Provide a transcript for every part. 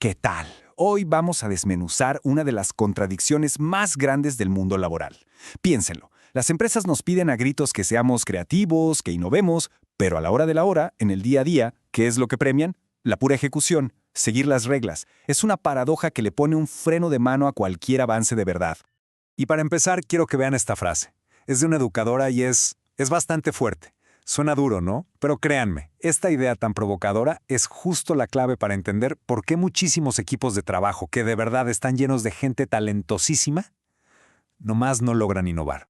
¿Qué tal? Hoy vamos a desmenuzar una de las contradicciones más grandes del mundo laboral. Piénsenlo, las empresas nos piden a gritos que seamos creativos, que innovemos, pero a la hora de la hora, en el día a día, ¿qué es lo que premian? La pura ejecución, seguir las reglas. Es una paradoja que le pone un freno de mano a cualquier avance de verdad. Y para empezar, quiero que vean esta frase. Es de una educadora y es bastante fuerte. Suena duro, ¿no? Pero créanme, esta idea tan provocadora es justo la clave para entender por qué muchísimos equipos de trabajo que de verdad están llenos de gente talentosísima, nomás no logran innovar.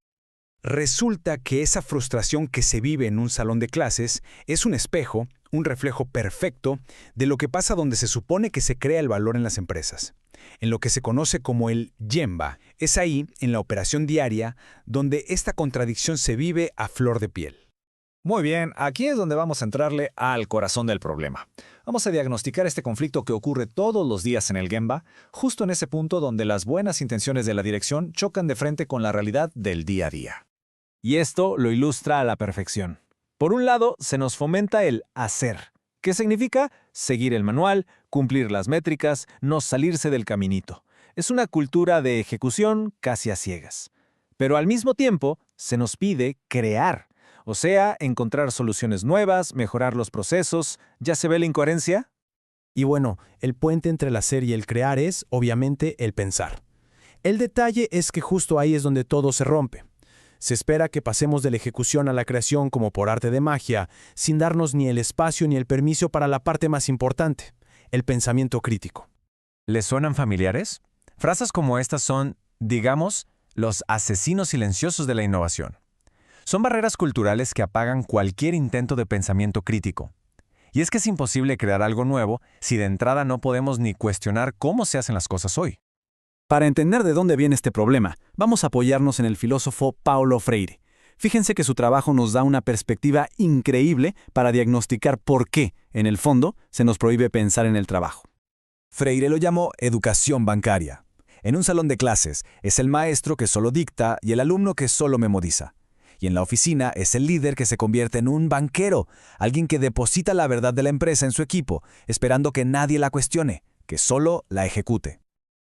Resulta que esa frustración que se vive en un salón de clases es un espejo, un reflejo perfecto de lo que pasa donde se supone que se crea el valor en las empresas, en lo que se conoce como el Gemba. Es ahí, en la operación diaria, donde esta contradicción se vive a flor de piel. Muy bien, aquí es donde vamos a entrarle al corazón del problema. Vamos a diagnosticar este conflicto que ocurre todos los días en el Gemba, justo en ese punto donde las buenas intenciones de la dirección chocan de frente con la realidad del día a día. Y esto lo ilustra a la perfección. Por un lado, se nos fomenta el hacer, que significa seguir el manual, cumplir las métricas, no salirse del caminito. Es una cultura de ejecución casi a ciegas. Pero al mismo tiempo, se nos pide crear. O sea, encontrar soluciones nuevas, mejorar los procesos. ¿Ya se ve la incoherencia? Y bueno, el puente entre el hacer y el crear es, obviamente, el pensar. El detalle es que justo ahí es donde todo se rompe. Se espera que pasemos de la ejecución a la creación como por arte de magia, sin darnos ni el espacio ni el permiso para la parte más importante, el pensamiento crítico. ¿Les suenan familiares? Frases como estas son, digamos, los asesinos silenciosos de la innovación. Son barreras culturales que apagan cualquier intento de pensamiento crítico. Y es que es imposible crear algo nuevo si de entrada no podemos ni cuestionar cómo se hacen las cosas hoy. Para entender de dónde viene este problema, vamos a apoyarnos en el filósofo Paulo Freire. Fíjense que su trabajo nos da una perspectiva increíble para diagnosticar por qué, en el fondo, se nos prohíbe pensar en el trabajo. Freire lo llamó educación bancaria. En un salón de clases, es el maestro que solo dicta y el alumno que solo memoriza. Y en la oficina es el líder que se convierte en un banquero, alguien que deposita la verdad de la empresa en su equipo, esperando que nadie la cuestione, que solo la ejecute.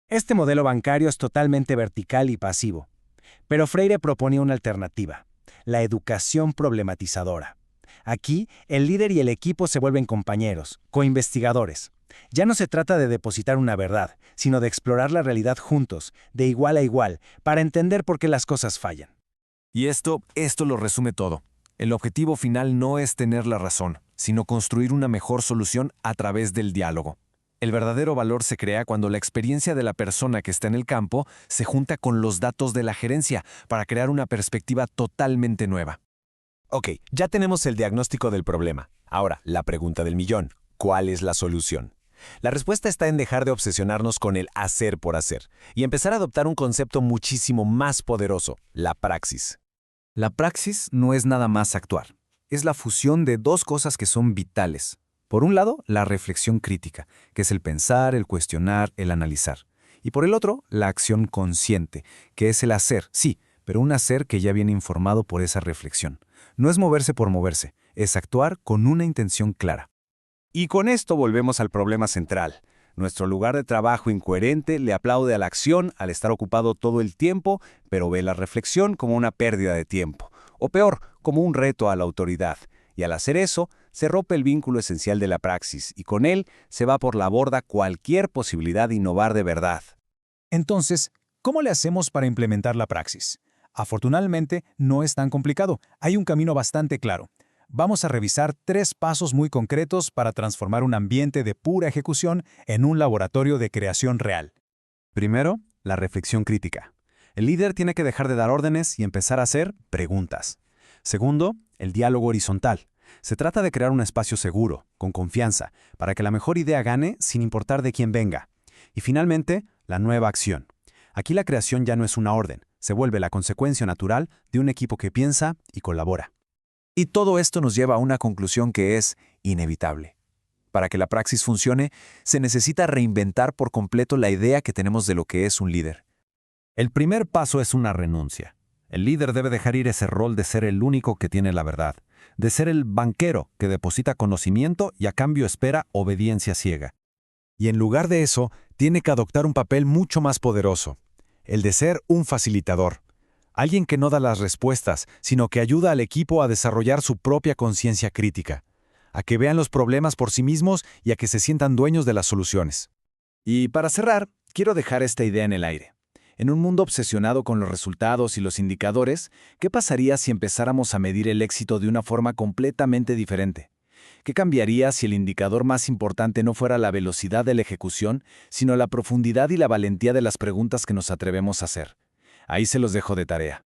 Este modelo bancario es totalmente vertical y pasivo. Pero Freire proponía una alternativa, la educación problematizadora. Aquí, el líder y el equipo se vuelven compañeros, coinvestigadores. Ya no se trata de depositar una verdad, sino de explorar la realidad juntos, de igual a igual, para entender por qué las cosas fallan. Y esto lo resume todo. El objetivo final no es tener la razón, sino construir una mejor solución a través del diálogo. El verdadero valor se crea cuando la experiencia de la persona que está en el campo se junta con los datos de la gerencia para crear una perspectiva totalmente nueva. Ok, ya tenemos el diagnóstico del problema. Ahora, la pregunta del millón. ¿Cuál es la solución? La respuesta está en dejar de obsesionarnos con el hacer por hacer y empezar a adoptar un concepto muchísimo más poderoso, la praxis. La praxis no es nada más actuar. Es la fusión de dos cosas que son vitales. Por un lado, la reflexión crítica, que es el pensar, el cuestionar, el analizar. Y por el otro, la acción consciente, que es el hacer, sí, pero un hacer que ya viene informado por esa reflexión. No es moverse por moverse, es actuar con una intención clara. Y con esto volvemos al problema central. Nuestro lugar de trabajo incoherente le aplaude a la acción al estar ocupado todo el tiempo, pero ve la reflexión como una pérdida de tiempo, o peor, como un reto a la autoridad. Y al hacer eso, se rompe el vínculo esencial de la praxis, y con él se va por la borda cualquier posibilidad de innovar de verdad. Entonces, ¿cómo le hacemos para implementar la praxis? Afortunadamente, no es tan complicado. Hay un camino bastante claro. Vamos a revisar 3 pasos muy concretos para transformar un ambiente de pura ejecución en un laboratorio de creación real. Primero, la reflexión crítica. El líder tiene que dejar de dar órdenes y empezar a hacer preguntas. Segundo, el diálogo horizontal. Se trata de crear un espacio seguro, con confianza, para que la mejor idea gane sin importar de quién venga. Y finalmente, la nueva acción. Aquí la creación ya no es una orden, se vuelve la consecuencia natural de un equipo que piensa y colabora. Y todo esto nos lleva a una conclusión que es inevitable. Para que la praxis funcione, se necesita reinventar por completo la idea que tenemos de lo que es un líder. El primer paso es una renuncia. El líder debe dejar ir ese rol de ser el único que tiene la verdad, de ser el banquero que deposita conocimiento y a cambio espera obediencia ciega. Y en lugar de eso, tiene que adoptar un papel mucho más poderoso, el de ser un facilitador. Alguien que no da las respuestas, sino que ayuda al equipo a desarrollar su propia conciencia crítica, a que vean los problemas por sí mismos y a que se sientan dueños de las soluciones. Y para cerrar, quiero dejar esta idea en el aire. En un mundo obsesionado con los resultados y los indicadores, ¿qué pasaría si empezáramos a medir el éxito de una forma completamente diferente? ¿Qué cambiaría si el indicador más importante no fuera la velocidad de la ejecución, sino la profundidad y la valentía de las preguntas que nos atrevemos a hacer? Ahí se los dejo de tarea.